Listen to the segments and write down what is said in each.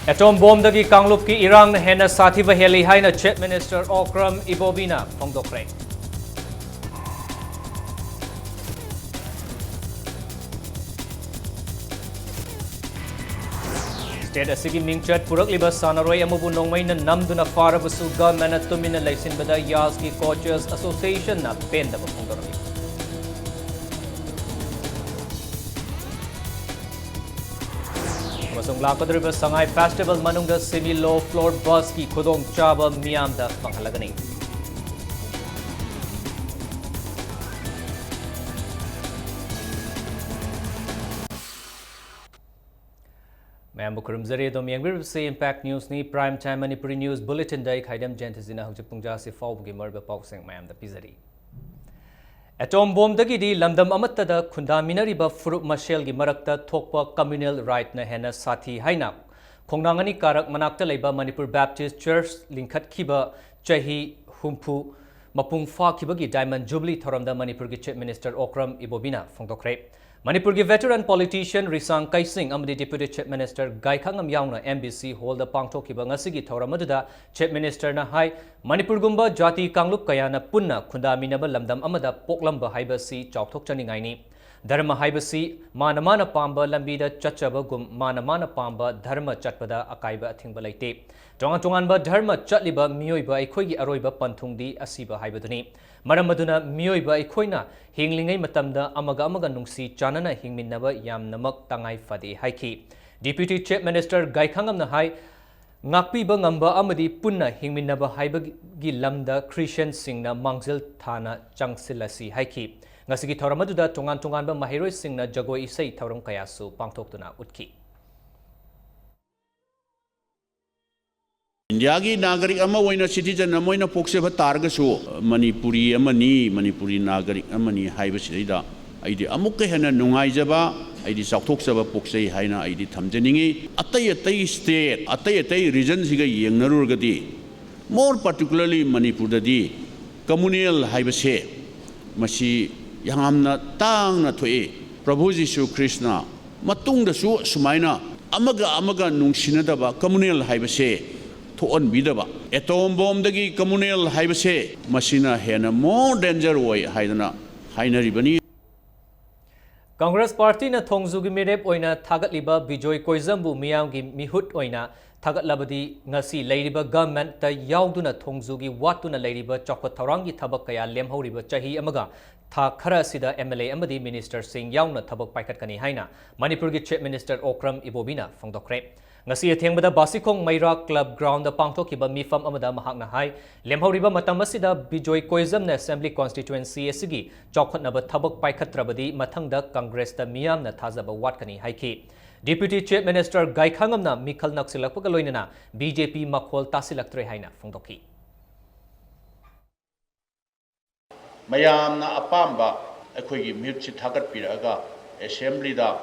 Atom bomb dagi Kanglup ki Irang na hena sathiba heli haina Chief Minister Okram Ibobina phongdokre. State asigi mingchat purakliba sanaroi amubu nongmai na namduna farabasu government na tumina laisinbada Yas ki Coaches Association na pendaba phongdorami. Lakadriba Sangai Festival Manunga Semi Low Floor Bus ki Khudong Chaba Miyamda Panghalagani. Mayam Bukurum dom Yangbir say Impact News ni Prime Time Manipuri News Bulletin Day Kaidam Jentizina Hujapungja si Fawgi Merba Poxing Mayam the Pizari. Atom bomb dagidi lamdam amatta khunda minariba furup mashel gi marakta thokpa communal right na hena sathi haina khongnangani karak manakta leiba Manipur Baptist Church linkhat khiba chahi humpu mapung fa khiba gi diamond jubilee thoramda Manipur gi Chief Minister Okram Ibobina phongdokre. Manipur gi veteran politician Risang Kaising amadi Deputy Chief Minister Gaikhangam yauna MBC hold the pangthokhiba ngasigi thoramadda Chief Minister na hai Manipur gumba jati Kanglup kayana punna khunda minaba lamdam amada poklamba haibasi chawthok chaningai ni dharma haibasi manamana pamba lambida chachaba gum manamana pamba dharma chatpada akaiba athingba leite tongan tonganba dharma chatliba mioiba aikhoigi aroiba panthungdi asiba haibaduni maram aduna mioiba aikhoina hinglingai matamda amaga nungsi chanana hingminnaba yamnamak tangai fade haiki Deputy Chief Minister Gaikhangam na hai ngakpiba ngamba amadi punna hingminnaba haibagi lamda Christian singna mangzil thana changsilasi haiki ngasigi thoramadda tongan tonganba mahiroi singna jagoi isai thoram kayasu pangthoktuna utki India ki nagarik ama waina citizen na moina pokse ba targa so Manipuri nagarik amani haiba sida aidi amuk ke hana nungai jaba aidi sakthok saba pokse haina aidi thamjaningi atai state atai region siga yengnarur gati more particularly Manipur dadi communal haiba se masi yangamna tangna thoi Prabhu Jisu Krishna matung da su sumaina amaga nungsinadaba communal haiba se Thoon bidaba atom bomb dagi communal haibase masina hena more danger way haidana hainari bani Congress Party na thongzugi mirep oina thagatliba Bijoy Koizambu miyamgi mihut oina thagatlabadi ngasi leiriba government ta yauduna thongzugi watuna leiriba chokot thorangi thabak kaya lemhoriba chahi amaga tha khara sida MLA amadi Minister Singh yauna thabak paikhat kani haina Manipur gi Chief Minister Okram Ibobina phongdokre ngasi athengbada Basikong Maira Club Ground da pangthokiba mifam amada mahakna hai lemhoriba matam asida Bijoy Koizam na Assembly Constituency asigi chokhatnaba thabak paikhatrabadi mathangda Congress da miyam na thazaba watkani haiki Deputy Chief Minister Gaikhangam na mikhal naksilakpaga loinana BJP makhol tasilaktre haina phongdoki mayamna apamba akhoi mute thagat piraga assembly da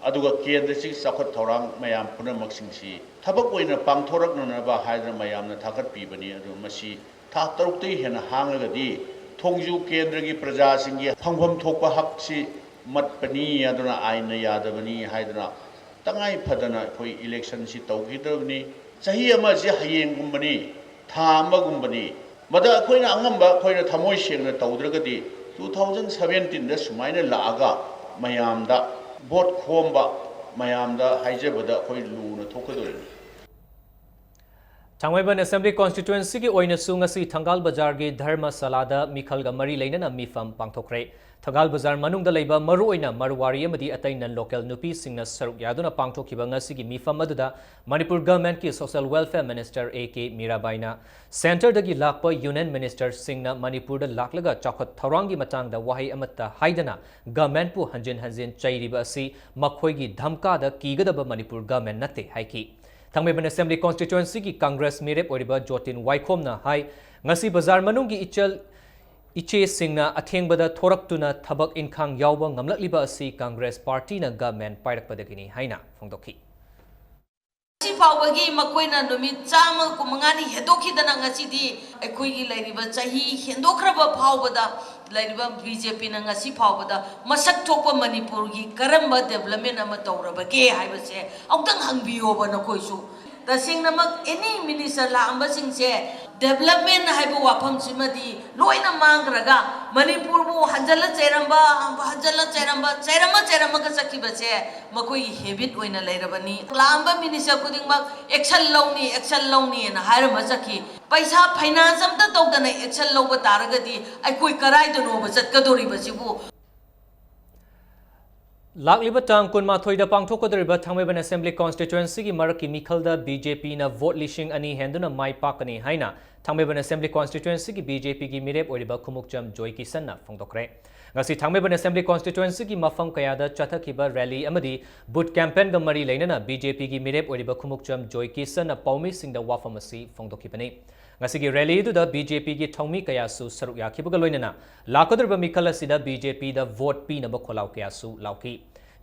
aduga kendra si sakhat thorang mayam punamak singsi thabak oina pangthorak nanaba haidra mayamna thagat pibani adu masi tha tarukti hena hangagadi thongju kendra gi praja singi phangpham thokpa haksi matpani aduna aina yadabani haidra tangai phadana khoi election si tawgidabni chahi ama si hayeng gumbani tha ama gumbani mada khoina angamba khoina thamoi sengna tawdragadi 2017 da sumaina laaga mayamda vote khomba mayamda haijabada khoi luna thokadori Thangwaiban Assembly Constituency ki oina sungasi Thangal Bazar gi Dharma Salada Mikhalga Mari Leinana mifam pangthokre Thangal Bazar manungda leiba maru oina marwari amadi atai non local nupi singna saruk yaduna pangthokhiba ngasi gi mifam aduda Manipur government ki Social Welfare Minister AK Mirabaina Center dagi lakpa Union Minister singna Manipur da laklaga chakhat thorangi matangda wahai amatta haidana government pu hanjin chairiba asi makhoi gi dhamka da kigadaba Manipur government natte haiki Thangmaiban Assembly Constituency ki Congress Mirep Oriba Jotin Waikhom na hai ngasi bazar manungi iche singna athengbada thoraktuna thabak inkhang yawba ngamlakliba asi Congress Party na government pairakpadagini haina phongdokhi Fawagi makoina numit chama kumangani hedokhidana ngasidi aikoigi lairiba chahi hendokhraba phawbada lairiba BJP na ngasi phawbada masak thokpa Manipur gi karamba development ama tawrabage haibase autang hangbiyo bana koisu तसेंगनमक एनी minister लांबसिंगसे development हाइबो वाफमसिमदी लोइना मांगरगा मणिपुर बु हजल चेरंबा का सखिबसे मकोई हेबिट ओइना लेरबनी लांबा मिनिस्टर कुदिंगमक एक्शन लौनी ना हायरम सखी पैसा फाइनेंस अमता तौदना एक्शन लौब तारगदी अकोई कराइदनो बचतकदोरिबसिबु लाखलिबा टांग कुनमाथोइदा पांगथोकदरिबा थांगमेबन असेंबली कॉन्स्टिट्यूएंसी की मरकी मिखलदा बीजेपी ना वोट लिशिंग अनि हेंदुना माई पाकनी हाइना थांगमेबन असेंबली कॉन्स्टिट्यूएंसी की बीजेपी की मिरेप ओरिबा खुमुकचम जोय किसनना फोंदोकरे ngasi थांगमेबन असेंबली कॉन्स्टिट्यूएंसी की मफम कयादा चथकिबा रैली अमदी बुट कैंपेन ग मरी लेना बीजेपी की मिरेप ओरिबा खुमुकचम जोय किसनना पौमी सिंगदा वाफम असि फोंदोकिबनी ngasi की रैली दुदा बीजेपी की थौमी कयासु सरुक याखिबगा लोइनना लाकदरबा मिखल असिदा बीजेपी दा वोट पीनबा खोलाव कयासु लाउकी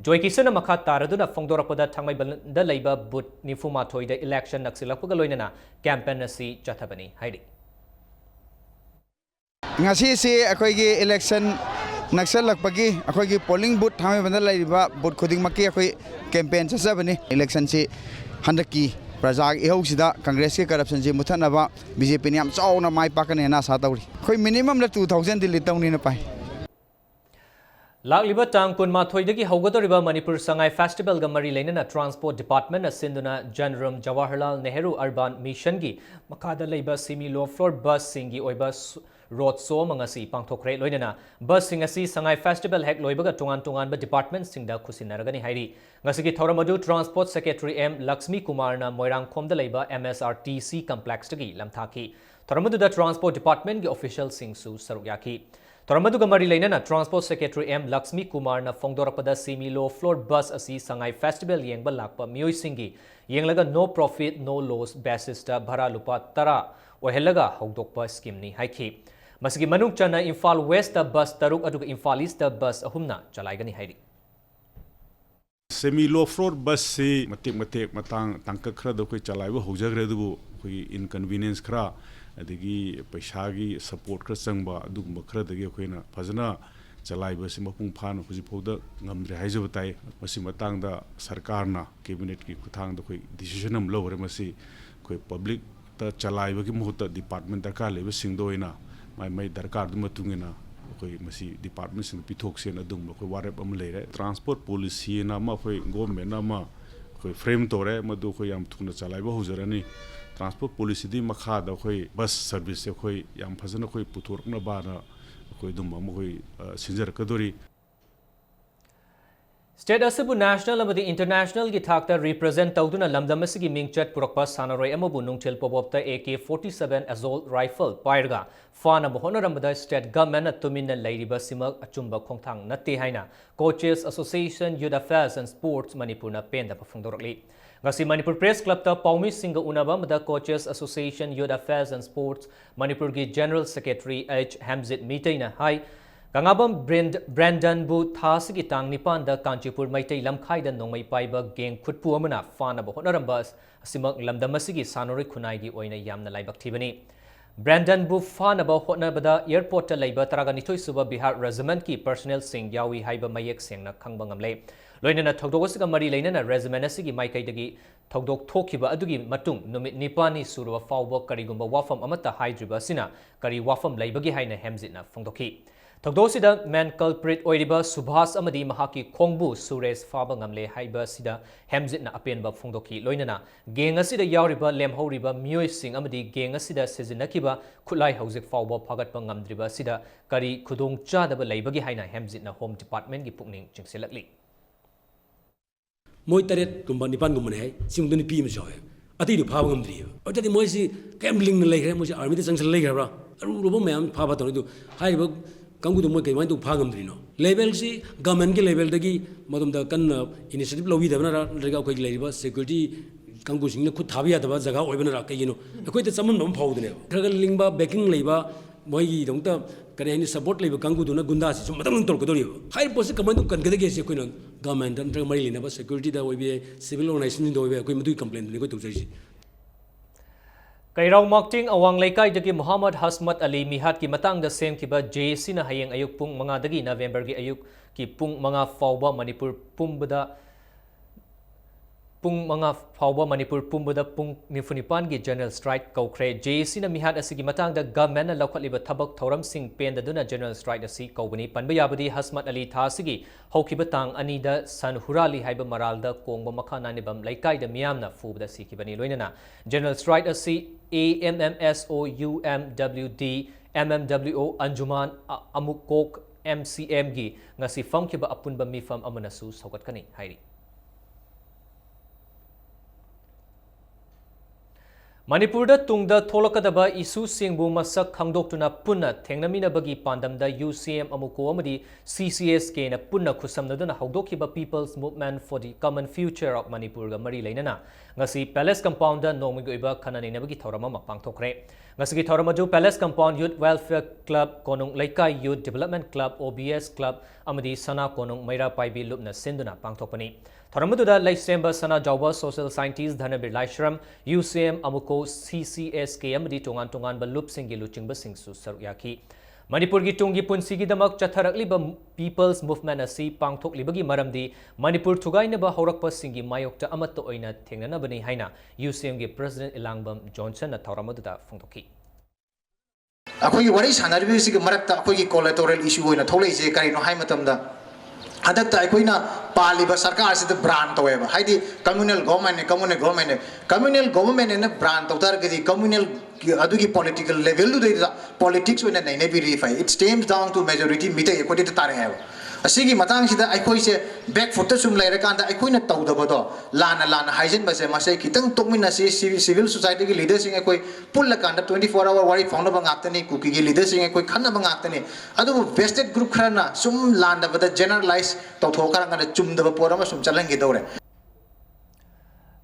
जोय किसन मखा तारदुना फोंदोरपदा थांगमैबलदा लैबा बुट निफुमाथोइदा इलेक्शन नक्सिलकपगा लोइनना कैंपेन असि चथबनी हाइदि ngasi si akhoi gi election naksal lakpagi akhoi gi polling booth thame banda laiba booth khuding makki akhoi campaign chasabani election si handaki praja ehau sida congress ke corruption ji muthanaba bjp ni am chauna mai pakane na sa tawri khoi minimum la 2000 delete tawni na pai लाखलिबा टांग कुनमाथोइदगी हौगदोरिबा Manipur Sangai festival ग मरी लेना transport department सिंधुना जनरम Jawaharlal Nehru urban mission की मखादा लैबा सिमी लो फ्लोर बस सिंगी ओइबा रोड शो मंगसी पांगथोखरे लोइनना बस सिंग असि संगाई फेस्टिवल हेक लोइबगा टोंगान बार सिंगदा खुसिनरगनी हाइरी ngasi थौरमदु transport secretary M Lakshmi Kumar ना मोइरांग खोमदा लैबा MSRTC कॉम्प्लेक्स तगी लमथाकी थौरमदुदा ट्रांसपोर्ट डिपार्टमेंट की ऑफिशियल सिंगसु सरुक याकी थौरमदुगा मरी लेना transport secretary M Lakshmi Kumar ना फोंदोरपदा सिमी लो फ्लोर बस असि संगाई फेस्टिवल येंगबा लाकपा मियोइ सिंगी येंगलगा no profit no loss basis ता भरा लुपा 10 ओहेलगा हौदोकपा स्कीम नि हाइखी मसगी मनुंग चना इम्फाल वेस्ट ता बस तरुक अदुगा इम्फाल ईस्ट ता बस अहुमना चलाइगनी हाइरी सेमी लो फ्लोर बस से मतेक मतंग तंक खरा दो कोई चलाइबो होजग्रे दुबो कोई इनकन्वीनियंस खरा अदगी पैसा की सपोर्ट खरा संगबा दुगम खरा दगी कोइना फजना चलाइबो से मपुंग फान हुजिफौद ngamdre हाइजब ताइ मसि मतंगदा सरकारना कैबिनेट की खुथांग द कोई डिसीजन हम लौरे मसि कोई पब्लिक ता चलाइबो की मुहत डिपार्टमेंट दरकार लेबो सिंगदोइना माइ दरकार दु मतुंगिना कोई मसी डिपार्टमेंट सिंग पिथोक्सेन अदुम कोई वारेप अम लेरे ट्रांसपोर्ट पॉलिसी ना मा कोई गवर्नमेंट ना कोई फ्रेम तोरे मदु कोई याम थुना चलाइबो हुजरनी ट्रांसपोर्ट पॉलिसी दी मखा द कोई बस सर्विस से कोई याम फजन कोई पुथोरकना बाना कोई दुम अम कोई सिंजर कदोरी स्टेट असबु नेशनल अमदी इंटरनेशनल की थाकता रिप्रेजेंट तौदुना लमदम असगी मिंगचट पुरकपा सानरोय अमबु नुंगथिल पोबोपता AK-47 एजोल्ट राइफल पायरगा फाना होनरमदा स्टेट गवर्नमेंट तुमिन लैरिबा सिमक अचुंबा खोंथांग नत्ते हाइना coaches association youth affairs and sports मणिपुरना पेंदा फंगदोरकली ngasi Manipur Press Club ta paumi singa unaba mada coaches association youth affairs and sports Manipur gi general secretary H Hamzit Mitaina hai Gangabam Brandon Bu Thasigi Tang Nipan da Kanchipur Maitai Lamkhai da Nongmai Paiba Gang Khutpu Amana Fana Honorambas Simak Lamdamasigi Sanori Kunai gi Oina Yamna Laibak Tibani Brandon Bu Fana Hotnabada Airport Labor Taraganitoi Suba Bihar Regiment ki personnel sing Yawi Haiba Mayek Singna Kangbangam Loinana Togdogasiga Mari Lainana Regiment Asigi Maikai Dagi Togdog Tokiba Adugi Matung Numit Nipani Surua Fauba Karigumba Wafam Amata Hydriba Sina Kari Wafam Laibagi Haina Hemzitna Fongdoki Togdosida man culprit oiriba Subhas amadi mahaki Khongbu Suresh Faba ngamle haiba sida Hemzitna apenba fongdoki loinana geng asida yauriba lemhoriba mioi sing amadi geng asida sejinakiba khulai hauzik fawba phagatpa ngamdriba sida kari khudong chadaba leibagi haina Hemzitna home department gi pukning chingsilakli moi taret kumba nipan gumne hai singduni pi ma joy ati du phaba ngamdri otati moi si gambling na leikre moi si army de sanction leikre bra aru robo mayam phaba to du haiba Kangu mo kay to phagam drino level si government ke level dagi madum da kan initiative lowi da na rega ko leiba security kangu sing na khu thabiya da jaga oibana ra kayino koi ta chamam nom phawdne thragal lingba backing leiba moi gi dong ta kare ni support leiba kangu du na gunda si sum madam tol ko dori hai post kaman to kan gade ge se ko na government dan mari lina ba security da oibe civil organization do oibe koi madu complaint ni ko to jai Kairau Marketing Awang Laikai dagi Muhammad Hasmat Ali Mihat ki matang da sem ki ba JC na hayang ayuk pung mga dagi November ki ayuk ki pung mga fawba Manipur pumbada Pung mga fawba Manipur pumbada pung nifunipan gi general strike kaukre JC na mihat asigi matang da government na laukatliba tabak thoram sing pen da duna general strike asi kaubani panbayabadi Hasmat Ali tha asigi haukiba tang anida san hurali haiba maral da kongba makhana nibam laikai da miyamna fubda sikibani loinana general strike asi AMMSOUMWD MMWO Anjuman Amukok MCM gi ngasi famkiba apunba mifam amanasu saukatkani hairi Manipurda tungda tholakadaba isu singbu masak khangdoktuna punna thengnamina-bagi pandamda UCM amuko amadi CCSK na punna khusamnaduna haudokiba People's Movement for the Common Future of Manipur ga mari leinana ngasi Palace Compound da nongmi goiba khanani-nabagi thorama mapangthokre ngasi thoramaju Palace Compound Youth Welfare Club konung Laikai Youth Development Club OBS Club amadi Sana konung Maira Paibi lupna sinduna pangthokpani Thoramadu Laisemba Sana Jauba Social Scientist Dhanabir Laishram UCM Amuko CCSK amadi tongan balup singi luchingba singsu sarukyaki Manipur gi tungi punsigi damak chatharakliba People's Movement asi pangthoklibagi maramdi Manipur thugainaba haurakpa singi mayokta amatta oina thengnanabani haina UCM gi President Ilangbam Johnson na thoramadu da phongtokhi अखोई वरी सानरबी सिग मरक्ता अखोई collateral issue होइना थोलेजे करिनो high मतमदा हदक्ता अखोइना पालिबा सरकार से brand तोएबा हाइदि कम्युनल गवर्नमेंट ने ब्रांड तोतार गदि कम्युनल अदुगी पॉलिटिकल लेवल दु पॉलिटिक्स होइना नैने verify it stems down to majority Meitei एकोदि तारे है असिगी मतंग सिदा अखोइ से बैक फुट सुम लेरे कांदा अखोइना तौदबदो लाना हाइजन बसे मसे कितंग तोकमिना सिविल सोसाइटी की लीडर्स सिंग अखोइ पुल्ला कांदा 24 आवर वारी फाउंडर बंगातनी कुकी की लीडर्स सिंग अखोइ खन्ना बंगातनी अदु वेस्टेड ग्रुप खरना सुम लांदबदा जनरलाइज तौथोकरांगा चुमदब पोरमा सुम चलंगे दौरे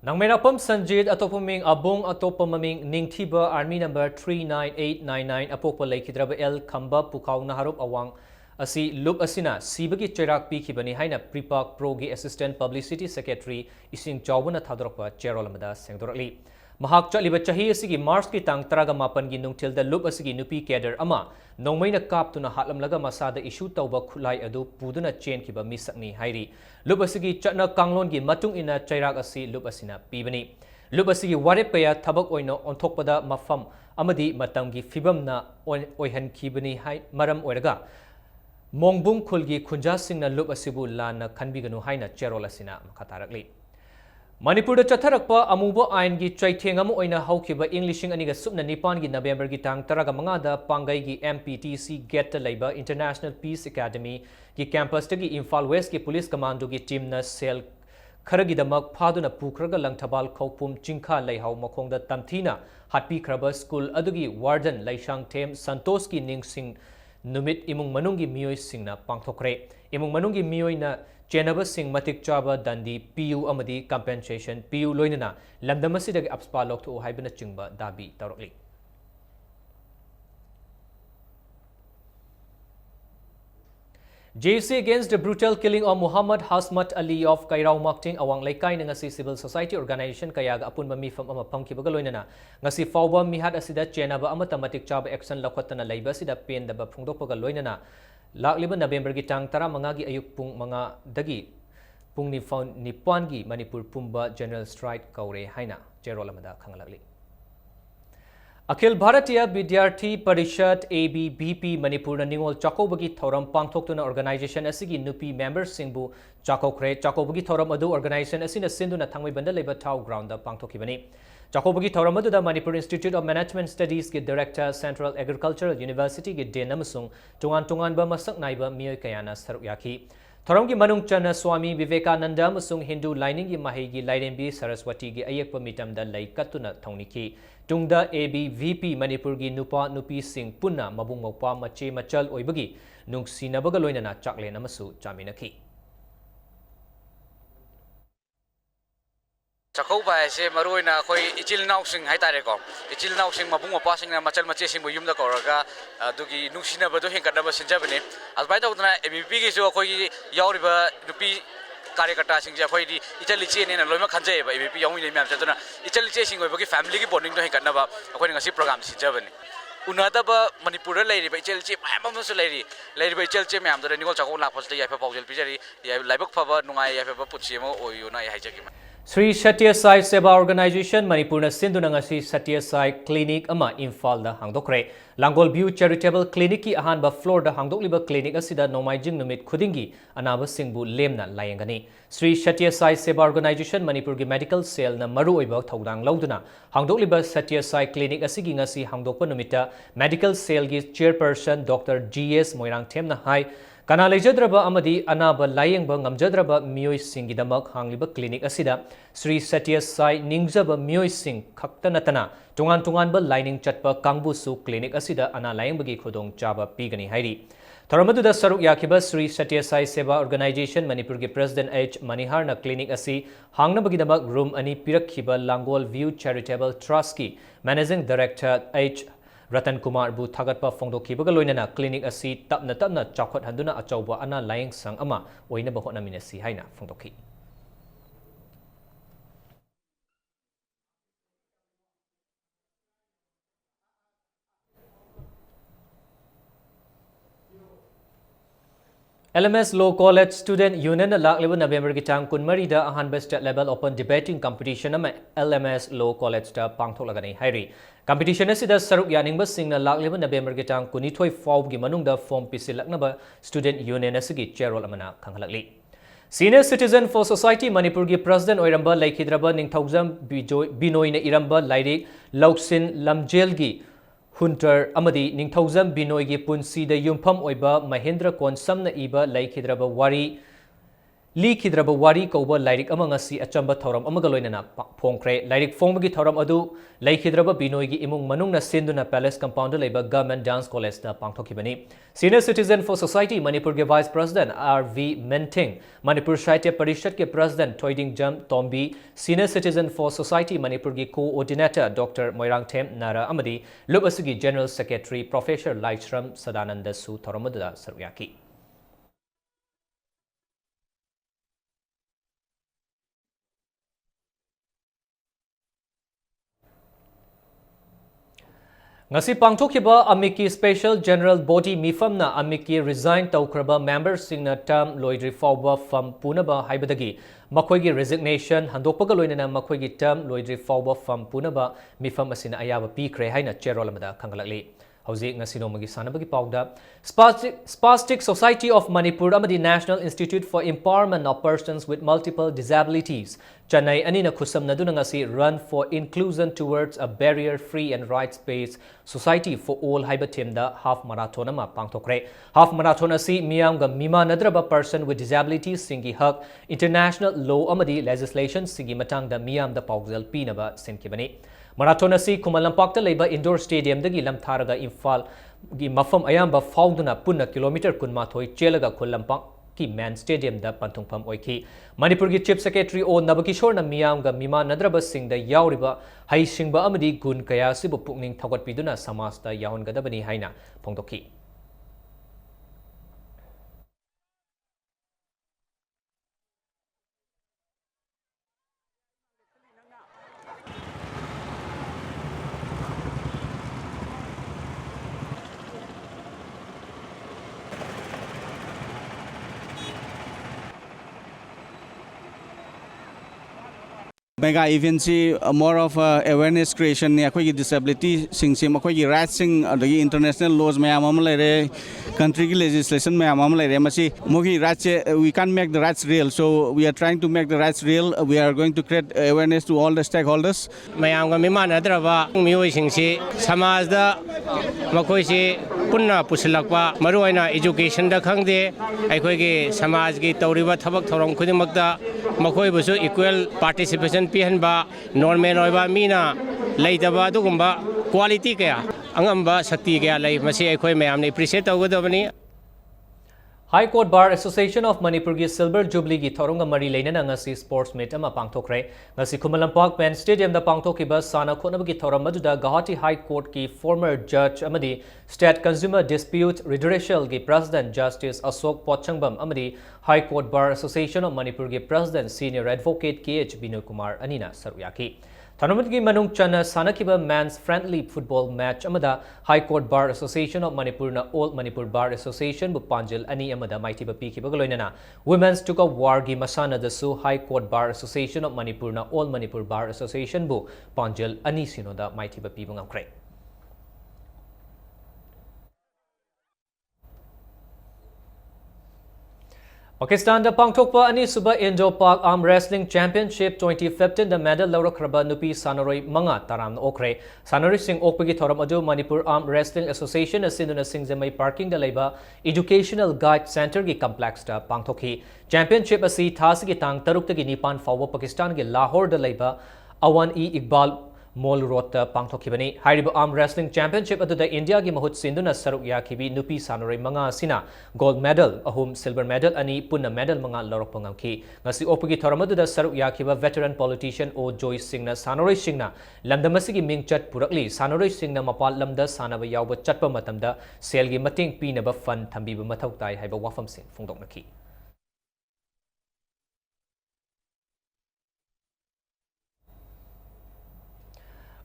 Nangmerapam Sanjit atopaming abong atopamaming ningthiba army number 39899 apopa laikhidraba L Khamba Pukau Naharup Awang asi lup asina sibagi cherak pikhibani haina Pripak Pro gi Assistant Publicity Secretary Ising Chawbana thadorokpa cherolamada sengdorakli Mahak chaliba chahi asigi March ki tang 18 gi nungthilda lup asigi nupi cadre ama nongmaina kaptuna hatlamlaga masada issue tawba khulai adu puduna chain kiba misakni hairi lup asigi chatna kanglon gi matung ina chairak asi lup asina pibani lup asigi warep kaya thabak oina onthokpada mafam amadi matamgi fibamna oihan khibani hai maram oiraga Mongbung khulgi khunja singna lup asibu lana khanbiganu haina cherol asina makatarakli Manipur da chatharakpa amuba ain gi chaitheng amu oina haukiba Englishing aniga subna nipan gi November gi tang 15 da Pangai gi MPTC Gate Labor International Peace Academy gi campus gi Imphal West gi Police Commando gi team na cell kharagi damak phaduna pukhraga langthabal khopum chingkha leihau makhongda tamthina hatpi khraba school adugi warden Laishang Them Santos ki ningsing numit imung manungi miyoi singna pangthokre imung manungi miyoi na chenaba sing matik chaba dandi PU amadi compensation PU loinana lamdamasi dagi apspa lokthu haibana chingba dabi tarokli JC against the brutal killing of Muhammad Hasmat Ali of Kairau Makting awang laikai na ngasi civil society organization kaya ga apun mamifam ama pangkibaga loinana ngasi fawba mihat asida chenaba amata matik chaba action lakwatana laiba sida pen daba phungdokpaga loinana lakliba November gi tang 15 gi ayuk pung mga dagi pung nipan gi Manipur pumba general strike kaure haina cherolamada khangalakli Akhil Bharatiya Vidyarthi Parishad ABBP Manipur na ningol chakobagi thoram pangthoktuna organization asigi nupi members singbu chakokre chakobagi thoram adu organization asina sinduna thangmai banda leba tau ground da pangthokibani chakobagi thoram adu da Manipur Institute of Management Studies ki director Central Agricultural University ki dean amasung tungan ba masak naiba miyoi kayana sarukyaki thoram gi manung chana Swami Vivekananda amasung Hindu lining gi mahi gi lairembi Saraswati gi ayekpa mitam da lai katuna thongniki Tungda ABVP Manipur gi nupa nupi sing punna mabung maupa mache machal oibagi nungsinaba loinana chaklen amasu chaminaki Chakouba se maruina khoi ichil naw sing haitare ko ichil naw sing mabung maupa sing na machal mache sing yumda koraga dugi nungsina badu hinkadaba sinjabane asbai tawdna ABVP gi so khoi yauriba nupi कार्यकर्ता सिंह अखोई इचल इचे ने लोइमा खंजेबा ABP यौमी ने म्याम चतुना इचल इचे सिंह ओइबगी फैमिली की बॉन्डिंग दो हेकनबा अखोई ngasi प्रोग्राम सिजबनी उनादबा मणिपुर लेरिबा इचल इचे म्याम मसु लेरिबा इचल इचे म्याम दरे निगोल चाको लाफस याफा पाउजल पिजरी लाइबक फबा नुंगाय याफा पुछि मो ओयुना हाइजगी Sri Satya Sai Seva Organization Manipurna Sindhuna ngasi Satya Sai Clinic ama Imphal da hangdokre. Langol View Charitable Clinic ki ahanba floor da hangdokliba clinic asida nomaijing numit khudingi anaba singbu lemna layengani. Sri Satya Sai Seva Organization Manipur gi medical cell na maru oiba thaudang lauduna hangdokliba Satya Sai Clinic asigi ngasi hangdokpa numita medical cell gi chairperson Dr. GS Moirang Themna hai Kana lejadraba amadi anaba layengba ngamjadraba mioi singidamak hangliba clinic asida Sri Satya Sai ningjaba mioi sing khaktanatana tungan ba lining chatpa kangbusu clinic asida ana layengbagi khudong chaba pigani hairi Tharamaduda saruk yakiba Sri Satya Sai Seva Organization Manipur gi President H Manihar na clinic asi hangnabagi room ani pirakhiba Langol View Charitable Trust ki Managing Director H Ratan Kumar bu thagatpa phongdokhibaga loinana clinic asi tapna chawkhat handuna achauba ana layeng sang ama oina ba hotna minasi haina phongdokhi LMS Law College Student Union lakleba November ki tang kunmari da ahanba state level open debating competition ama LMS Law College da pangtholagani hairi competition asida saruk yaningba singna lakleba November ki tang kunithoi form gi manungda form pisilaknaba student union asigi chairol amana khanghalakli Senior Citizen for Society Manipur gi President oiramba laikhidraba ningthaujam Binoy na iramba lairik Lauksin Lamjel gi Hunter Amadi Ningthaujam Binoy gi punsi da yumpham oiba Mahendra Konsamna iba laikhidraba wari kauba lairik ama ngasi achamba thoram amaga loinana phongkre lairik phongbagi thoram adu laikhidraba Binoy gi imung manungna sinduna Palace Compound leiba Government Dance College da pangthokibani Senior Citizen for Society Manipur ge Vice President RV Menting Manipur Sahitya Parishad ke President Thoiding Jam Tombi Senior Citizen for Society Manipur ge Coordinator Dr. Moirang Them Nara Amadi Lubasugi General Secretary Professor Laitram Sadananda Su Thoramada Saryaki Ngasi pangthokhiba Amiki Special General Body Mifamna Amiki resign taukraba members singna term loidri fawba fam punaba haibadagi makoigi resignation handokpaga loinana makoigi term loidri fawba fam punaba mifam asina ayaba pikre haina cherolamada khangalakli Hauzi ngasinomagi sanabagi pawda Spastic Society of Manipur amadi National Institute for Empowerment of Persons with Multiple Disabilities Chennai anina khusamnaduna ngasi Run for Inclusion Towards a Barrier-Free and Rights-Based Society for All haiba themda half marathon ama pangthokre half marathon asi miyamga mima nadraba person with disabilities singi hak international law amadi legislation singi matangda miyamda pawjal pinaba sinkibani Marathon asi Kumalampakta leiba indoor stadium dagi lamtharaga Imphal gi mafam ayamba fauduna punna kilometer kunmathoi chelaga Kulampak ki man stadium da panthungpham oiki Manipur gi Chief Secretary O Nabakishore na miyamga mima nadraba singda yauriba haisingba amadi gun kaya sibu pukning thagatpiduna samasta yahongadabani haina phongdokhi Mega event si more of awareness creation ne akoi disability sing sim akoi rights sing the international laws mayam am lere country ki legislation mayam am lere masi mogi rights we can't make the rights real so we are trying to make the rights real we are going to create awareness to all the stakeholders mayam ga miman adraba mioi sing si samaj da makoi si punna pusilakpa maru aina education da khangde aikoi gi samaj gi tawriba thabak thorong khudimak da makoi busu equal participation pihanba normal oiba mina leitaba adugumba quality kaya angamba sakti kaya lei masi aikoi mayam ne appreciate tawgadabani High Court Bar Association of Manipur gi Silver Jubilee gi thoronga mari leinana ngasi sports meet ama pangthokre ngasi Kumalampak Pen Stadium da pangthokiba sana khonaba gi thoram maduda Guwahati High Court ki former judge amadi State Consumer Dispute Redressal gi President Justice Asok Pochangbam amadi High Court Bar Association of Manipur gi President Senior Advocate KH Binoy Kumar anina saruyaki Tournament manung chana sanakiba men's friendly football match amada High Court Bar Association of Manipur na Old Manipur Bar Association bu panjil ani amada maitiba pikiba galoinana Women's took up war gi masana da su High Court Bar Association of Manipur na Old Manipur Bar Association bu panjil ani sinoda maitiba piba ngamkre. Pakistan da pangthokpa ani suba Indo Pak Arm Wrestling Championship 2015 da medal lawrakraba nupi sanaroi manga taram okre sanaroi sing okpagi thoram adu Manipur Arm Wrestling Association asinuna singzamai parking da leiba Educational Guide Center gi complex da pangthokhi championship asi thas gi tang taruk ta gi nipan fawa Pakistan gi Lahore da leiba Awan-e-Iqbal Mall Road pangthokibani Hariba Arm Wrestling Championship adu da India gi mahut sinduna saruk yakibi nupi sanaroi manga sina gold medal ahum silver medal ani punna medal manga lorok pangamki ngasi opagi thoramadu da saruk yakiba veteran politician O Joy Singna sanaroi singna lamdamasigi mingchat purakli sanaroi singna mapal lamda sanaba yawba chatpa matamda selgi mating pinaba fund thambiba mathau tai haiba wafam sing phongdoknaki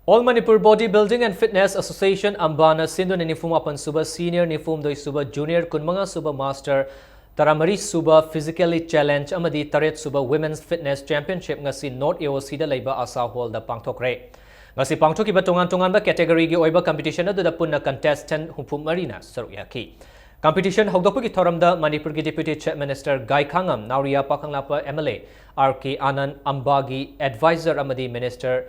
All Manipur Bodybuilding and Fitness Association Ambana Sindhu Nifum Apan Suba Senior Nifum Doi Suba Junior Kunmanga Suba Master Taramari Suba Physically Challenge Amadi Taret Suba Women's Fitness Championship ngasi North AOC da Leiba Asa Hall da Pangthokre ngasi pangthoki ba tongan ba category gi oiba competition adu da punna contestant Humphum Marina saruyaki competition hogdopagi thoramda Manipur gi Deputy Chief Minister Gai Khangam Nauria Pakanglapa MLA RK Anand Ambagi Advisor Amadi Minister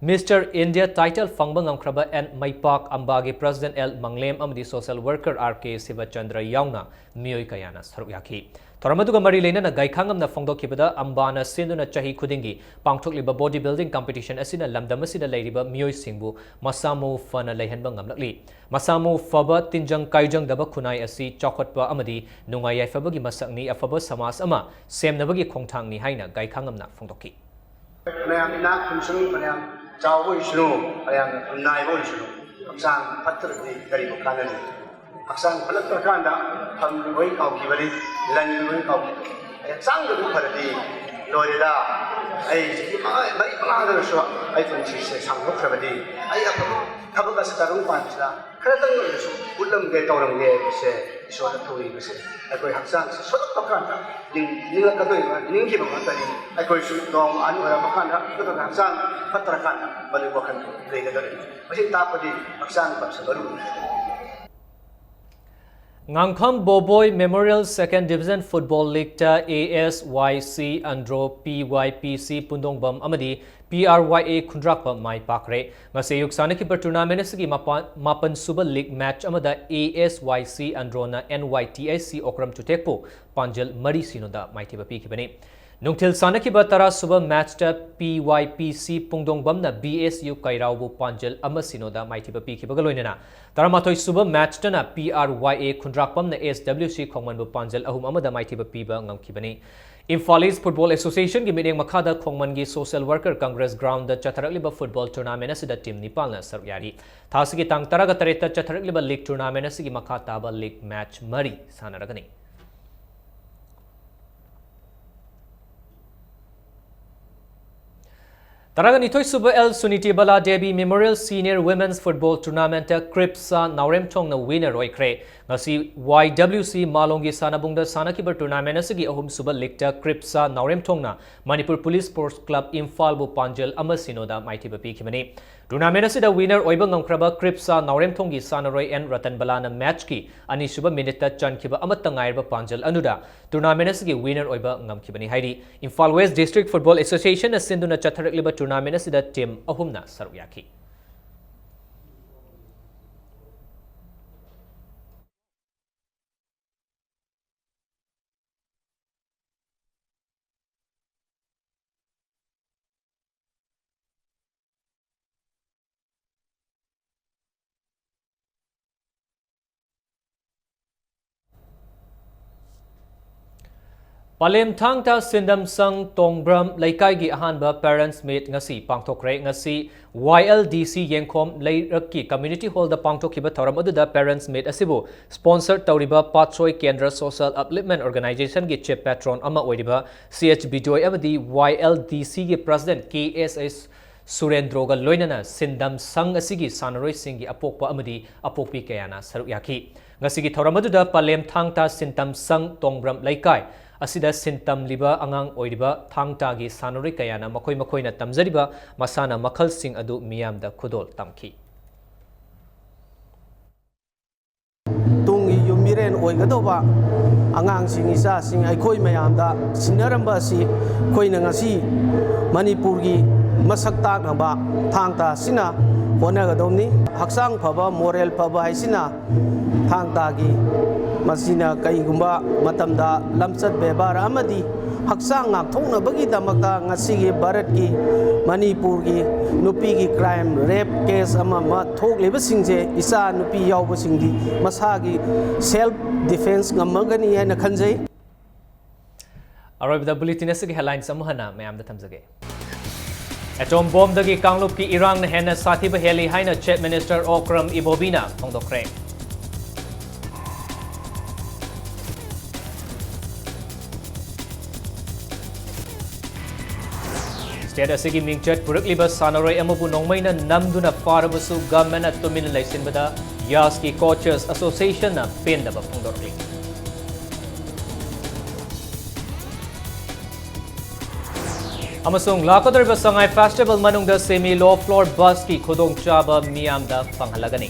Mr. India title Fangbang Amkraba and Maipak Ambagi President L. Manglem Amdi Social Worker RK Sivachandra Yauna Miyoi Kayana Saruyaki. Toramaduga Mari Lena na Gaikangam na Fongdo Kibada Ambana Sinduna Chahi Kudingi Pangtokliba Bodybuilding Competition Asina Lamdamasida Ladiba Miyoi Singbu Masamu Fana Lehenbang Amlakli. Masamu Faba Tinjang Kaijang Daba Kunai Asi Chokotpa Amadi Nungayai Fabagi Masakni Afaba Samas Ama Sem Nabagi Kongtang Ni Haina Gaikangam na Fongdoki. Jauh isnu, yang naik isnu, aksan patr di dari makanan, aksan palat terkanda, hamdui kau kibali, lanjui kau, aksan itu pada di Florida, mari pengaruh so, fungsi sanggup seperti, apa kasih tarung panjang, kerana itu ulam kita orang dia bisa suatu tuh bisa, aksan suatu terkanda, ini lah kata ini gimana tadi, dong anu orang makanda, itu aksan patrakanda, balik bukan mereka dari, masih tak pada aksan pasal baru. Ngangkham Boboy Memorial Second Division Football League ta ASYC Andro PYPC Pundongbam Amadi PRYA Kundrakpa Mai Pakre ngase yuksana ki tournament sigi mapan suba league match amada ASYC Andro na NYTIC Okram Tutekpo Panjal Mari Sinoda Maitiba Pikibani Nungtil Sanakiba Tara Suba Match ta PYPC Pungdongbam na BSU Kairaubu Panjal Amasinoda Maitiba Pikibagaloinana Taramatoi Suba Match ta na PRYA Kundrakpam na SWC Kongmanbu Panjal Ahum Amada Maitiba Piba Ngamkibani Imphal Football Association gi meeting makada Kongman gi Social Worker Congress Ground da Chatharakliba Football Tournament asida team Nipal na saryari thasigi tang taraga tareta Chatharakliba League Tournament asigi makata ba league match mari sanaragani Taragan itoy suba El Suniti Bala Devi Memorial Senior Women's Football Tournament Cripsa Nauremtong na winner oikre ngasi YWC Malongi Sanabungda Sanakiba Tournament asigi ahum suba likta Cripsa Nauremtong na Manipur Police Sports Club Imphal bu Panjal Amasinoda Maitiba Pikimani Tournament asida winner oiba ngamkraba Cripsa Nauremtong gi Sanaroi and Ratan Balana match ki ani suba minute chankiba amatangairba Panjal anuda Tournament asigi winner oiba ngamkibani haidi Imphal West District Football Association asinduna Chatharakliba Tournament asida team ahumna saruyaki Palem thangta sindam sang tongbram laikai gi ahanba parents meet ngasi pangthokre ngasi YLDC Yengkhom Lairaki Community Hall da pangthokiba thoram aduda parents meet asibu sponsored tawriba Patsoi Kendra Social Upliftment Organization gi chief patron ama oiriba CHB Joy amadi YLDC gi president KSS Surendroga loinana sindam sang asigi sanaroi singi apokpa amadi apokpi kayana saruk yaki. Ngasigi thoramaduda palem thangta sintam sang tongbram laikai. Asida sintam liba angang oiriba thangta gi sanaroi kayana makoi na tamjariba masana makhal sing adu miyamda khudol tamki. Tungi yumiren oigadoba angang sing isa sing aikoi mayamda sinaramba si koina ngasi Manipur gi masak tak naba thangta sina honagadomni haksang phaba moral phaba haisina thangta gi masina kaigumba matamda lamchat bebar amadi haksang ngak thongna bagi damakta ngasi gi Bharat gi Manipur gi nupi gi crime rape case ama ma thok leba singje isa nupi yawba singdi masagi self defense ngamagani haina khanjai Aroibda bulletin asigi headlines amuhana mayam da thamjage. Atom bomb dagi Kanglup ki Irang na hena sathiba heli haina Chief Minister Okram Ibobina phongdokre. State asigi mingchat purukliba sanaroi amabu nongmaina namduna farabasu government at tumin laisinbada Yaski Coaches Association na pendaba phongdokre. Amasung lakadariba sangai festival manungda semi low floor bus ki khudong chaba miyamda panghalagani.